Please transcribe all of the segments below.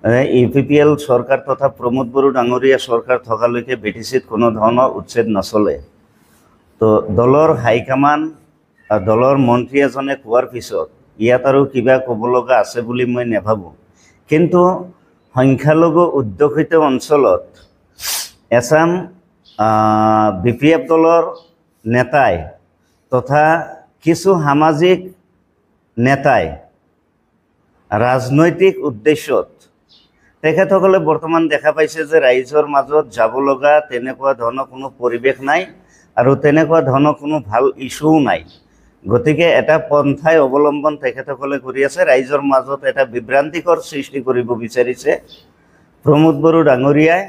UPPL সৰকাৰ তথা প্ৰমোদ বড়ো ডাঙৰীয়া সৰকাৰ থকালৈকে বিটিসিত কোনো ধৰণৰ উচ্ছেদ নচলে। তো দলৰ হাইকমাণ্ড দলৰ মন্ত্ৰী এজনে কোৱাৰ পিছত ইয়াত আৰু কিবা ক'ব লগা আছে বুলি মই নাভাবোঁ। কিন্তু সংখ্যালঘু অধ্যুষিত অঞ্চলত এছাম বিপিএফ দলৰ নেতাই তথা কিছু সামাজিক নেতাই ৰাজনৈতিক উদ্দেশ্যত তেখেতসকলে বৰ্তমান দেখা পাইছে যে ৰাইজৰ মাজত যাব লগা তেনেকুৱা ধৰণৰ কোনো পৰিৱেশ নাই আৰু তেনেকুৱা ধৰণৰ কোনো ভাল ইছ্যুও নাই। গতিকে এটা পন্থাই অৱলম্বন তেখেতসকলে কৰি আছে, ৰাইজৰ মাজত এটা বিভ্ৰান্তিকৰ সৃষ্টি কৰিব বিচাৰিছে। প্ৰমোদ বড়ো ডাঙৰীয়াই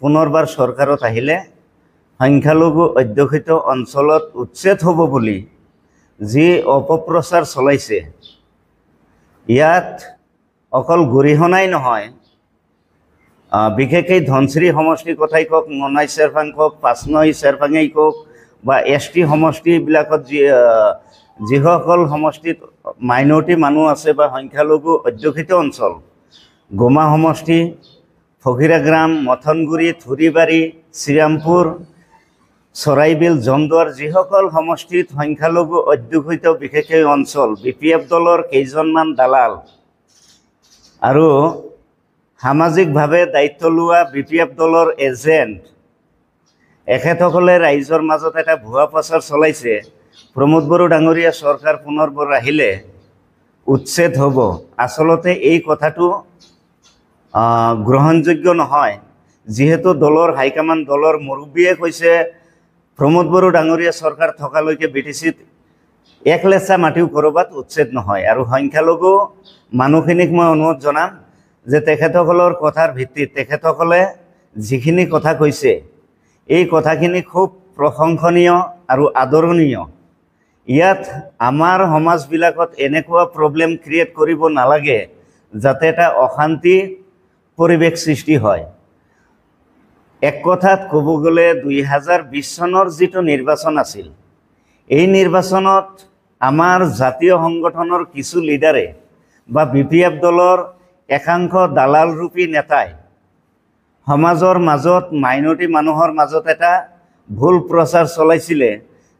পুনৰবাৰ চৰকাৰত আহিলে সংখ্যালঘু অধ্যুষিত অঞ্চলত উচ্ছেদ হ'ব বুলি যি অপপ্ৰচাৰ চলাইছে, ইয়াত অকল গৰিহণাই নহয়, বিশেষকৈ ধনশিৰি সমষ্টিৰ কথাই কওক, মনাই চেৰফাং কওক, পাঁচনৈ চেৰফাঙেই কওক বা ST সমষ্টিবিলাকত যিসকল সমষ্টিত মাইনৰিটি মানুহ আছে বা সংখ্যালঘু অধ্যুষিত অঞ্চল, গোমা সমষ্টি, ফকিৰাগ্ৰাম, মথনগুৰি, থুৰিবাৰী, শ্ৰীৰামপুৰ, চৰাইবিল, জমদুৱাৰ, যিসকল সমষ্টিত সংখ্যালঘু অধ্যুষিত বিশেষকৈ অঞ্চল, BPF দলৰ কেইজনমান দালাল আৰু সামাজিকভাৱে দায়িত্ব লোৱা BPF দলৰ এজেণ্ট এখেতসকলে ৰাইজৰ মাজত এটা ভুৱা প্ৰচাৰ চলাইছে। প্ৰমোদ বড়ো ডাঙৰীয়া চৰকাৰ পুনৰবাৰ আহিলে উচ্ছেদ হ'ব। আচলতে এই কথাটো গ্ৰহণযোগ্য নহয়, যিহেতু দলৰ হাইকমাণ্ড দলৰ মুৰব্বীয়ে কৈছে প্ৰমোদ বড়ো ডাঙৰীয়া চৰকাৰ থকালৈকে BTCত এক লেচা মাটিও ক'ৰবাত উচ্ছেদ নহয়। আৰু সংখ্যালঘু মানুহখিনিক মই অনুৰোধ জনাম যে তেখেতসকলৰ কথাৰ ভিত্তিত তেখেতসকলে যিখিনি কথা কৈছে এই কথাখিনি খুব প্ৰশংসনীয় আৰু আদৰণীয়। ইয়াত আমাৰ সমাজবিলাকত এনেকুৱা প্ৰব্লেম ক্ৰিয়েট কৰিব নালাগে যাতে এটা অশান্তি পৰিৱেশ সৃষ্টি হয়। এক কথাত ক'ব গ'লে 2020 চনৰ যিটো নিৰ্বাচন আছিল, এই নিৰ্বাচনত আমাৰ জাতীয় সংগঠনৰ কিছু লিডাৰে বা BPF দলৰ একাংশ দালালৰূপী নেতাই সমাজৰ মাজত মাইনৰিটি মানুহৰ মাজত এটা ভুল প্ৰচাৰ চলাইছিলে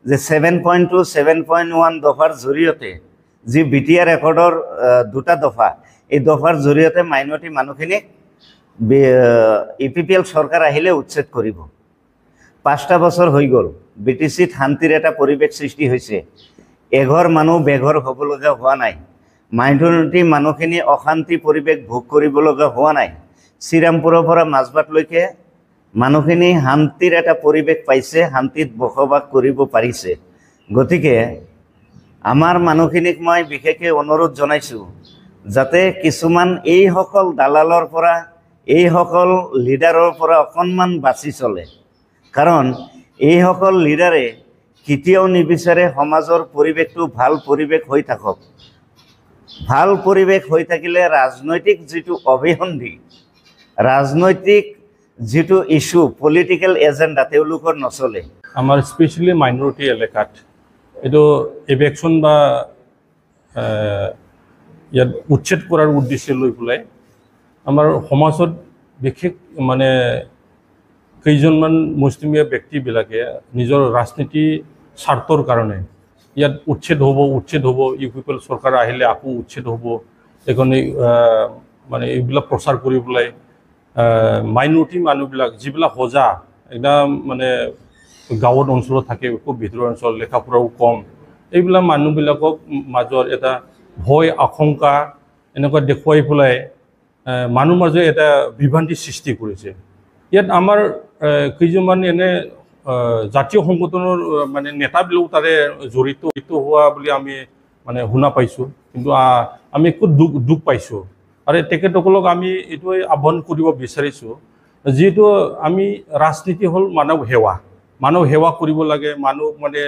যে 7.2, 7.1 দফাৰ জৰিয়তে যি BTR ৰেকৰ্ডৰ দুটা দফা, এই দফাৰ জৰিয়তে মাইনৰিটি মানুহখিনিক ইউপিপিএল চৰকাৰ আহিলে উচ্ছেদ কৰিব। 5টা বছৰ হৈ গ'ল, BTCত শান্তিৰ এটা পৰিৱেশ সৃষ্টি হৈছে, এঘৰ মানুহ বেঘৰ হ'ব লগা হোৱা নাই, মাইনৰিটি মানুহখিনি অশান্তি পৰিৱেশ ভোগ কৰিব লগা হোৱা নাই। শ্ৰীৰামপুৰৰ পৰা মাজবাটলৈকে মানুহখিনি শান্তিৰ এটা পৰিৱেশ পাইছে, শান্তিত বসবাস কৰিব পাৰিছে। গতিকে আমাৰ মানুহখিনিক মই বিশেষকৈ অনুৰোধ জনাইছোঁ যাতে কিছুমান এইসকল দালালৰ পৰা, এইসকল লিডাৰৰ পৰা অকণমান বাছি চলে, কাৰণ এইসকল লিডাৰে কেতিয়াও নিবিচাৰে সমাজৰ পৰিৱেশটো ভাল পৰিৱেশ হৈ থাকক। ভাল পৰিৱেশ হৈ থাকিলে ৰাজনৈতিক যিটো অভিসন্ধি, ৰাজনৈতিক যিটো ইস্যু, পলিটিকেল এজেণ্ডা তেওঁলোকৰ নচলে। আমাৰ স্পেচিয়েলি মাইনৰিটি এলেকাত এইটো ইভেকশ্যন বা ইয়াত উচ্ছেদ কৰাৰ উদ্দেশ্য লৈ পেলাই আমাৰ সমাজত বিশেষ মানে কেইজনমান মুছলিমীয়া ব্যক্তিবিলাকে নিজৰ ৰাজনীতি স্বাৰ্থৰ কাৰণে ইয়াত উচ্ছেদ হ'ব, ইউপিপিএল চৰকাৰ আহিলে আকৌ উচ্ছেদ হ'ব, এইকাৰণে মানে এইবিলাক প্ৰচাৰ কৰি পেলাই মাইনৰিটি মানুহবিলাক যিবিলাক সজা একদম মানে গাঁৱত অঞ্চলত থাকে, খুব ভিতৰুৱা অঞ্চল, লেখা পঢ়াও কম, এইবিলাক মানুহবিলাকক মাজত এটা ভয় আশংকা এনেকুৱা দেখুৱাই পেলাই মানুহৰ মাজত এটা বিভ্ৰান্তিৰ সৃষ্টি কৰিছে। ইয়াত আমাৰ কেইজনমান এনে জাতীয় সংগঠনৰ মানে নেতাবিলাকো তাৰে জড়িত হোৱা বুলি আমি মানে শুনা পাইছোঁ, কিন্তু আমি খুব দুখ পাইছোঁ। আৰু তেখেতসকলক আমি এইটোৱে আহ্বান কৰিব বিচাৰিছোঁ, যিহেতু আমি ৰাজনীতি হ'ল মানৱ সেৱা কৰিব লাগে, মানুহ মানে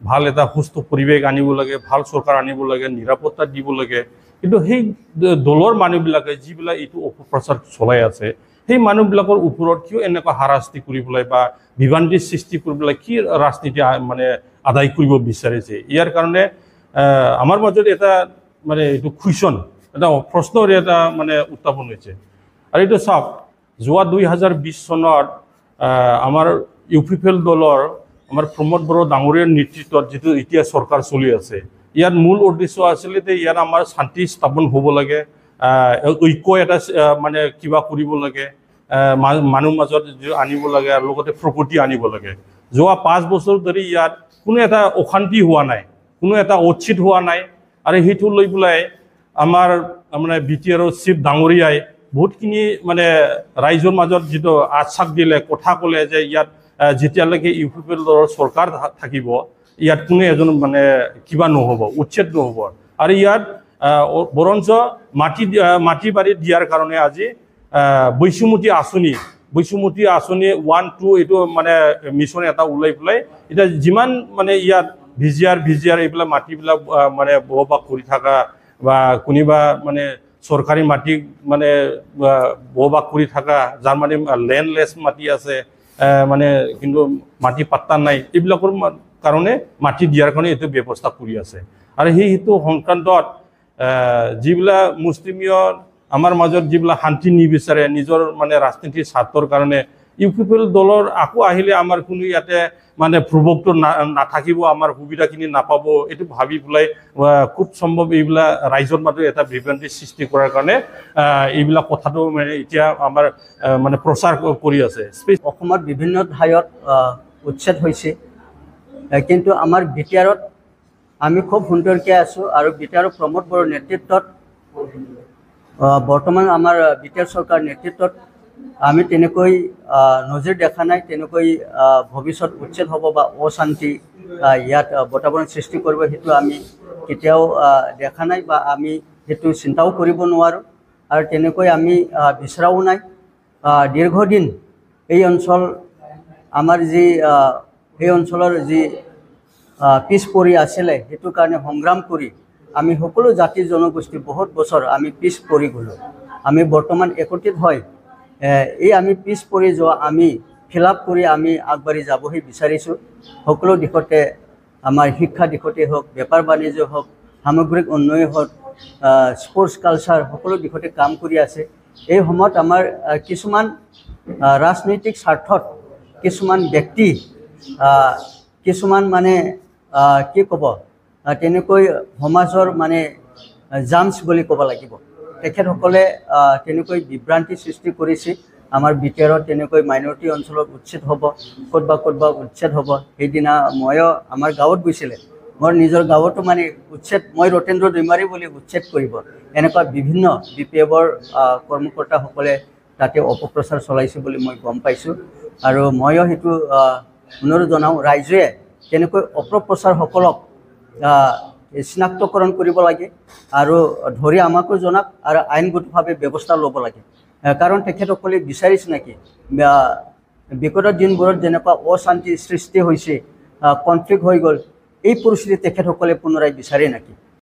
ভাল এটা সুস্থ পৰিৱেশ আনিব লাগে, ভাল চৰকাৰ আনিব লাগে, নিৰাপত্তা দিব লাগে। কিন্তু সেই দলৰ মানুহবিলাকে যিবিলাক এইটো অপপ্ৰচাৰ চলাই আছে, সেই মানুহবিলাকৰ ওপৰত কিয় এনেকুৱা হাৰাশাস্তি কৰিবলৈ বা বিভ্ৰান্তিৰ সৃষ্টি কৰিবলৈ কি ৰাজনীতি মানে আদায় কৰিব বিচাৰিছে? ইয়াৰ কাৰণে আমাৰ মাজত এটা মানে এইটো কুৱেশ্যন, এটা প্ৰশ্নৰ এটা মানে উত্থাপন হৈছে আৰু এইটো চাওক যোৱা 2020 চনত আমাৰ UPPL দলৰ আমাৰ প্ৰমোদ বড়ো ডাঙৰীয়াৰ নেতৃত্বত যিটো এতিয়া চৰকাৰ চলি আছে ইয়াৰ মূল উদ্দেশ্য আছিল যে ইয়াত আমাৰ শান্তি স্থাপন হ'ব লাগে ঐক্য এটা মানে কিবা কৰিব লাগে মানুহ মাজত আনিব লাগে আৰু লগতে প্ৰগতি আনিব লাগে যোৱা 5 বছৰ ধৰি ইয়াত কোনো এটা অশান্তি হোৱা নাই কোনো এটা উচ্ছেদ হোৱা নাই আৰু সেইটো লৈ পেলাই আমাৰ মানে BTRৰ চিফ ডাঙৰীয়াই বহুতখিনি মানে ৰাইজৰ মাজত যিটো আশ্বাস দিলে কথা ক'লে যে ইয়াত যেতিয়ালৈকে UPPL দলৰ চৰকাৰ থাকিব ইয়াত কোনো এজন মানে কিবা নহ'ব উচ্ছেদ নহ'ব আৰু ইয়াত বৰঞ্চ মাটি বাৰী দিয়াৰ কাৰণে আজি বৈষম্যতি আঁচনি 1 2 এইটো মানে মিছন এটা ওলাই পেলাই এতিয়া যিমান মানে ইয়াত ভিজিয়াৰ এইবিলাক মাটিবিলাক মানে বহবাস কৰি থকা বা কোনোবা মানে চৰকাৰী মাটি মানে বহবাস কৰি থকা যাৰ মানে লেণ্ডলেছ মাটি আছে মানে কিন্তু মাটি পাত্তা নাই এইবিলাকৰ কাৰণে মাটি দিয়াৰ কাৰণে এইটো ব্যৱস্থা কৰি আছে আৰু সেইটো সংক্ৰান্তত যিবিলাক মুছলিমীয় আমাৰ মাজত যিবিলাক শান্তি নিবিচাৰে নিজৰ মানে ৰাজনীতিৰ স্বাৰ্থৰ কাৰণে UPPL দলৰ আকৌ আহিলে আমাৰ কোনো ইয়াতে মানে প্ৰভুত্ব নাথাকিব আমাৰ সুবিধাখিনি নাপাব এইটো ভাবি পেলাই খুব সম্ভৱ এইবিলাক ৰাইজৰ মাজত এটা বিভ্ৰান্তি সৃষ্টি কৰাৰ কাৰণে এইবিলাক কথাটো মানে এতিয়া আমাৰ মানে প্ৰচাৰ কৰি আছে অসমত বিভিন্ন ঠাইত উচ্ছেদ হৈছে কিন্তু আমাৰ BTRত আমি খুব সুন্দৰকৈ আছোঁ আৰু BTR প্ৰমোদ বড়োৰ নেতৃত্বত বৰ্তমান আমাৰ BTR চৰকাৰ নেতৃত্বত আমি তেনেকৈ নজিৰ দেখা নাই তেনেকৈ ভৱিষ্যত উচ্ছেদ হ'ব বা অশান্তি ইয়াত বাতাবৰণ সৃষ্টি কৰিব সেইটো আমি কেতিয়াও দেখা নাই বা আমি সেইটো চিন্তাও কৰিব নোৱাৰোঁ আৰু তেনেকৈ আমি বিচৰাও নাই দীৰ্ঘদিন এই অঞ্চল আমাৰ যি এই অঞ্চলৰ যি পিছ পৰি আছিলে সেইটো কাৰণে সংগ্ৰাম কৰি আমি সকলো জাতি জনগোষ্ঠী বহুত বছৰ আমি পিছ পৰি গ'লোঁ আমি বৰ্তমান একত্ৰিত হয় এই আমি পিছ পৰি যোৱা আমি ফিল আপ কৰি আমি আগবাঢ়ি যাবহি বিচাৰিছোঁ সকলো দিশতে আমাৰ শিক্ষা দিশতে হওক বেপাৰ বাণিজ্য হওক সামগ্ৰিক উন্নয়ন হওক স্পৰ্টছ কালচাৰ সকলো দিশতে কাম কৰি আছে এই সময়ত আমাৰ কিছুমান ৰাজনৈতিক স্বাৰ্থত কিছুমান ব্যক্তি কিছুমান মানে কি ক'ব তেনেকৈ সমাজৰ মানে জামছ বুলি ক'ব লাগিব তেখেতসকলে তেনেকৈ বিভ্ৰান্তি সৃষ্টি কৰিছে আমাৰ BTRত তেনেকৈ মাইনৰিটি অঞ্চলত উচ্ছেদ হ'ব ক'তবা উচ্ছেদ হ'ব সেইদিনা ময়ো আমাৰ গাঁৱত গৈছিলে মোৰ নিজৰ গাঁৱতো মানে উচ্ছেদ মই ৰতেন্দ্ৰ দৈমাৰী বুলি উচ্ছেদ কৰিব এনেকুৱা বিভিন্ন BPFৰ কৰ্মকৰ্তাসকলে তাতে অপপ্ৰচাৰ চলাইছে বুলি মই গম পাইছোঁ আৰু ময়ো সেইটো অনুৰোধ জনাওঁ ৰাইজে তেনেকৈ অপপ্ৰচাৰসকলক চিনাক্তকৰণ কৰিব লাগে আৰু ধৰি আমাকো জনাক আৰু আইনগতভাৱে ব্যৱস্থা ল'ব লাগে কাৰণ তেখেতসকলে বিচাৰিছে নেকি বিগত দিনবোৰত যেনেকুৱা অশান্তি সৃষ্টি হৈছে কনফ্লিক্ট হৈ গ'ল এই পৰিস্থিতি তেখেতসকলে পুনৰাই বিচাৰে নেকি